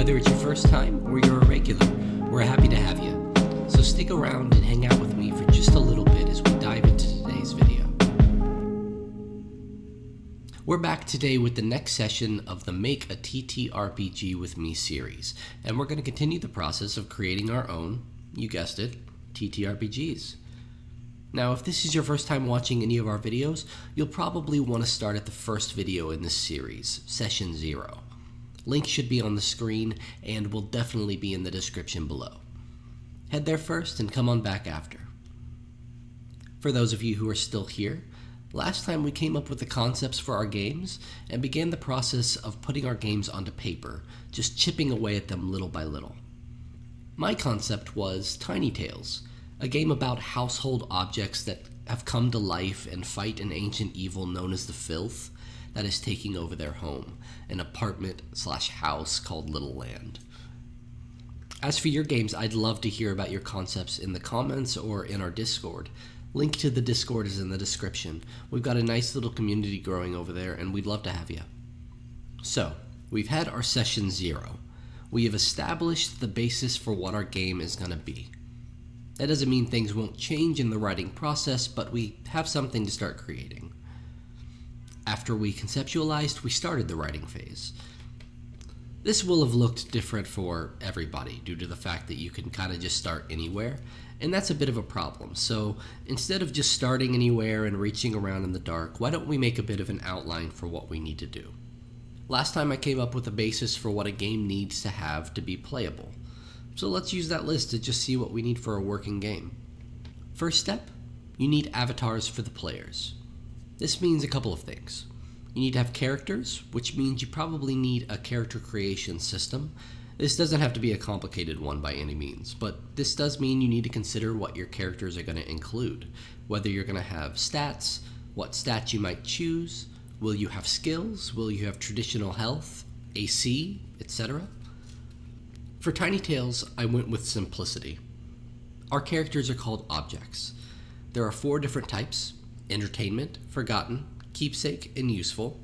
Whether it's your first time or you're a regular, we're happy to have you. So stick around and hang out with me for just a little bit as we dive into today's video. We're back today with the next session of the Make a TTRPG with Me series, and we're going to continue the process of creating our own, you guessed it, TTRPGs. Now, if this is your first time watching any of our videos, you'll probably want to start at the first video in this series, Session 0. Link should be on the screen and will definitely be in the description below. Head there first and come on back after. For those of you who are still here, last time we came up with the concepts for our games and began the process of putting our games onto paper, just chipping away at them little by little. My concept was Tiny Tales, a game about household objects that have come to life and fight an ancient evil known as the Filth that is taking over their home, an apartment/house called Little Land. As for your games, I'd love to hear about your concepts in the comments or in our Discord. Link to the Discord is in the description. We've got a nice little community growing over there, and we'd love to have you. So, we've had our Session 0. We have established the basis for what our game is going to be. That doesn't mean things won't change in the writing process, but we have something to start creating. After we conceptualized, we started the writing phase. This will have looked different for everybody due to the fact that you can kind of just start anywhere, and that's a bit of a problem. So instead of just starting anywhere and reaching around in the dark, why don't we make a bit of an outline for what we need to do? Last time I came up with a basis for what a game needs to have to be playable. So let's use that list to just see what we need for a working game. First step, you need avatars for the players. This means a couple of things. You need to have characters, which means you probably need a character creation system. This doesn't have to be a complicated one by any means, but this does mean you need to consider what your characters are going to include. Whether you're going to have stats, what stats you might choose, will you have skills, will you have traditional health, AC, etc. For Tiny Tales, I went with simplicity. Our characters are called objects. There are 4 different types: entertainment, forgotten, keepsake, and useful.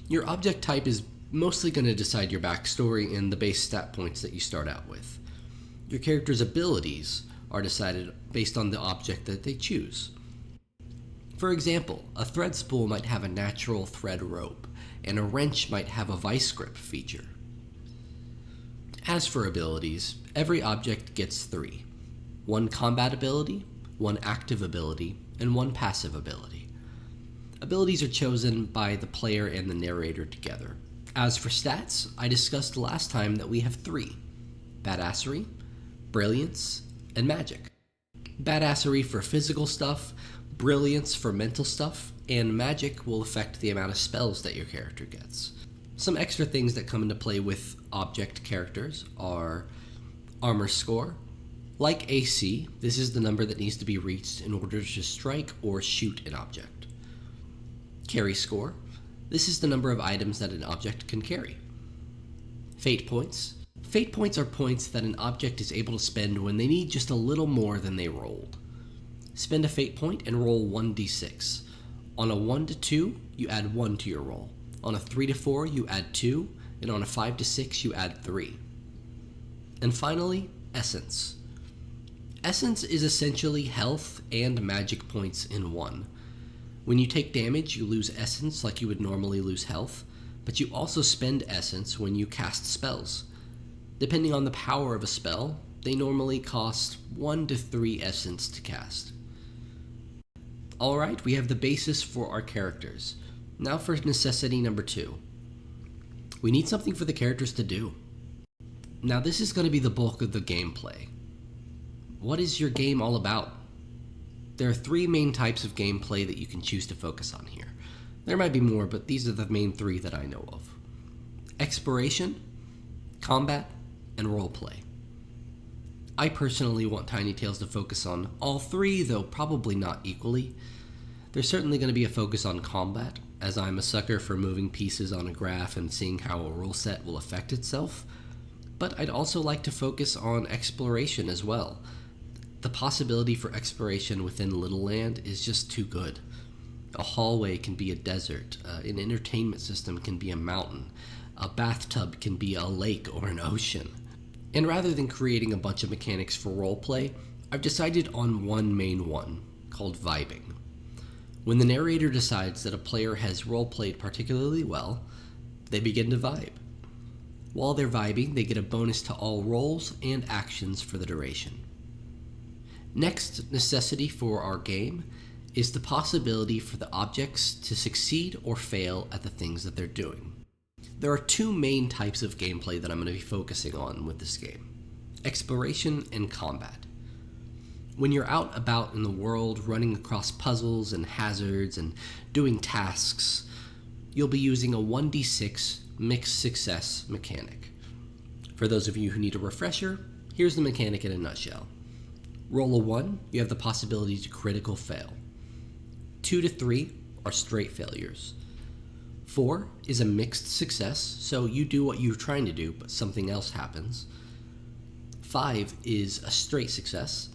Your object type is mostly going to decide your backstory and the base stat points that you start out with. Your character's abilities are decided based on the object that they choose. For example, a thread spool might have a natural thread rope, and a wrench might have a vice grip feature. As for abilities, every object gets 3. 1 combat ability, 1 active ability, and 1 passive ability. Abilities are chosen by the player and the narrator together. As for stats, I discussed last time that we have 3: badassery, brilliance, and magic. Badassery for physical stuff, brilliance for mental stuff, and magic will affect the amount of spells that your character gets. Some extra things that come into play with object characters are armor score. Like AC, this is the number that needs to be reached in order to strike or shoot an object. Carry score. This is the number of items that an object can carry. Fate points. Fate points are points that an object is able to spend when they need just a little more than they rolled. Spend a fate point and roll 1d6. On a 1 to 2, you add 1 to your roll. On a 3 to 4, you add 2, and on a 5 to 6, you add 3. And finally, essence. Essence is essentially health and magic points in one. When you take damage, you lose essence like you would normally lose health, but you also spend essence when you cast spells. Depending on the power of a spell, they normally cost 1 to 3 essence to cast. Alright, we have the basis for our characters. Now for necessity number 2. We need something for the characters to do. Now this is going to be the bulk of the gameplay. What is your game all about? There are 3 main types of gameplay that you can choose to focus on here. There might be more, but these are the main 3 that I know of. Exploration, combat, and roleplay. I personally want Tiny Tales to focus on all 3, though probably not equally. There's certainly going to be a focus on combat, as I'm a sucker for moving pieces on a graph and seeing how a rule set will affect itself. But I'd also like to focus on exploration as well. The possibility for exploration within Little Land is just too good. A hallway can be a desert, an entertainment system can be a mountain. A bathtub can be a lake or an ocean. And rather than creating a bunch of mechanics for roleplay, I've decided on one main one, called vibing. When the narrator decides that a player has roleplayed particularly well, they begin to vibe. While they're vibing, they get a bonus to all rolls and actions for the duration. Next necessity for our game is the possibility for the objects to succeed or fail at the things that they're doing. There are two main types of gameplay that I'm going to be focusing on with this game: exploration and combat. When you're out about in the world running across puzzles and hazards and doing tasks, you'll be using a 1d6 mixed success mechanic. For those of you who need a refresher, here's the mechanic in a nutshell. Roll a 1, you have the possibility to critical fail. 2 to 3 are straight failures. 4 is a mixed success, so you do what you're trying to do, but something else happens. 5 is a straight success,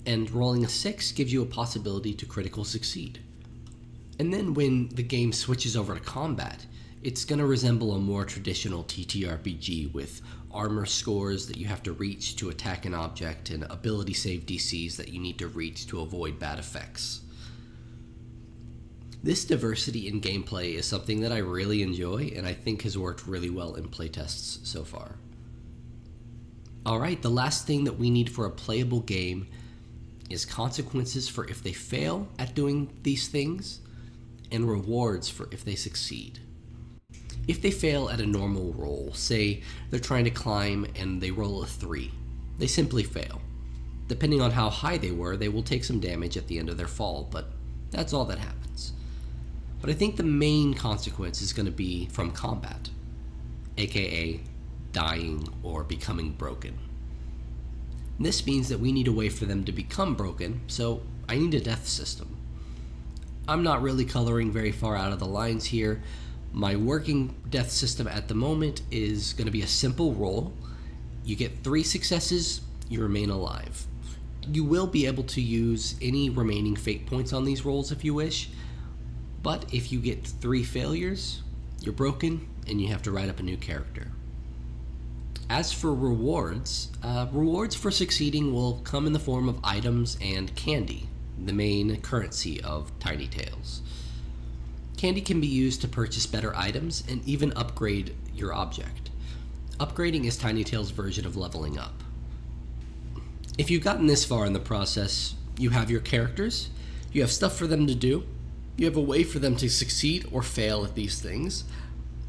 and rolling a 6 gives you a possibility to critical succeed. And then when the game switches over to combat, it's going to resemble a more traditional TTRPG with armor scores that you have to reach to attack an object and ability save DCs that you need to reach to avoid bad effects. This diversity in gameplay is something that I really enjoy and I think has worked really well in playtests so far. Alright, the last thing that we need for a playable game is consequences for if they fail at doing these things, and rewards for if they succeed. If they fail at a normal roll, say they're trying to climb and they roll a 3, they simply fail. Depending on how high they were, they will take some damage at the end of their fall, but that's all that happens. But I think the main consequence is going to be from combat, aka dying or becoming broken. This means that we need a way for them to become broken, so I need a death system. I'm not really coloring very far out of the lines here. My working death system at the moment is going to be a simple roll. You get 3 successes, you remain alive. You will be able to use any remaining fate points on these rolls if you wish, but if you get 3 failures, you're broken and you have to write up a new character. As for rewards, rewards for succeeding will come in the form of items and candy, the main currency of Tiny Tales. Candy can be used to purchase better items and even upgrade your object. Upgrading is Tiny Tales' version of leveling up. If you've gotten this far in the process, you have your characters, you have stuff for them to do, you have a way for them to succeed or fail at these things,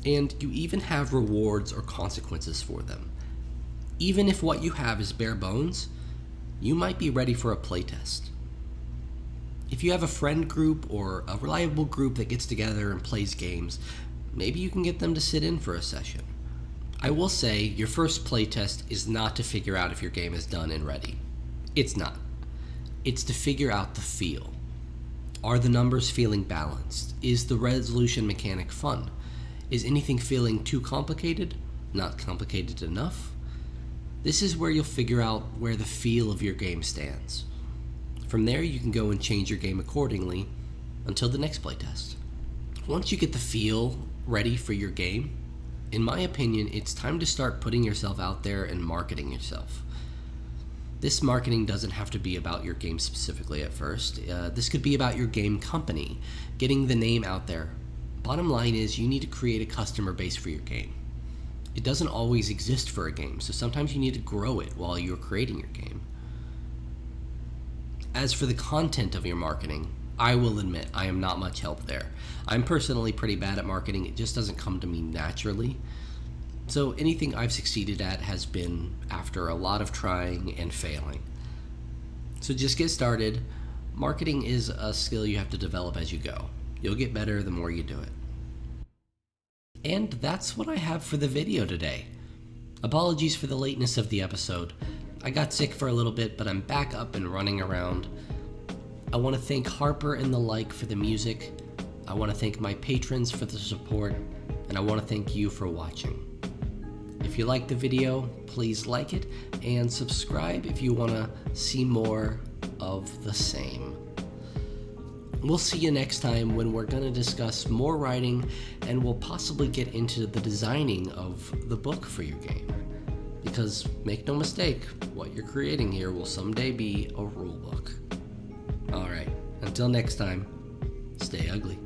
and you even have rewards or consequences for them. Even if what you have is bare bones, you might be ready for a playtest. If you have a friend group or a reliable group that gets together and plays games, maybe you can get them to sit in for a session. I will say, your first playtest is not to figure out if your game is done and ready. It's not. It's to figure out the feel. Are the numbers feeling balanced? Is the resolution mechanic fun? Is anything feeling too complicated? Not complicated enough? This is where you'll figure out where the feel of your game stands. From there, you can go and change your game accordingly until the next playtest. Once you get the feel ready for your game, in my opinion, it's time to start putting yourself out there and marketing yourself. This marketing doesn't have to be about your game specifically at first. This could be about your game company, getting the name out there. Bottom line is, you need to create a customer base for your game. It doesn't always exist for a game, so sometimes you need to grow it while you're creating your game. As for the content of your marketing, I will admit I am not much help there. I'm personally pretty bad at marketing. It just doesn't come to me naturally. So anything I've succeeded at has been after a lot of trying and failing. So just get started. Marketing is a skill you have to develop as you go. You'll get better the more you do it. And that's what I have for the video today. Apologies for the lateness of the episode. I got sick for a little bit, but I'm back up and running around. I want to thank Harper and the like for the music. I want to thank my patrons for the support, and I want to thank you for watching. If you like the video, please like it and subscribe if you want to see more of the same. We'll see you next time when we're going to discuss more writing, and we'll possibly get into the designing of the book for your game. Because make no mistake, what you're creating here will someday be a rule book. Alright, until next time, stay ugly.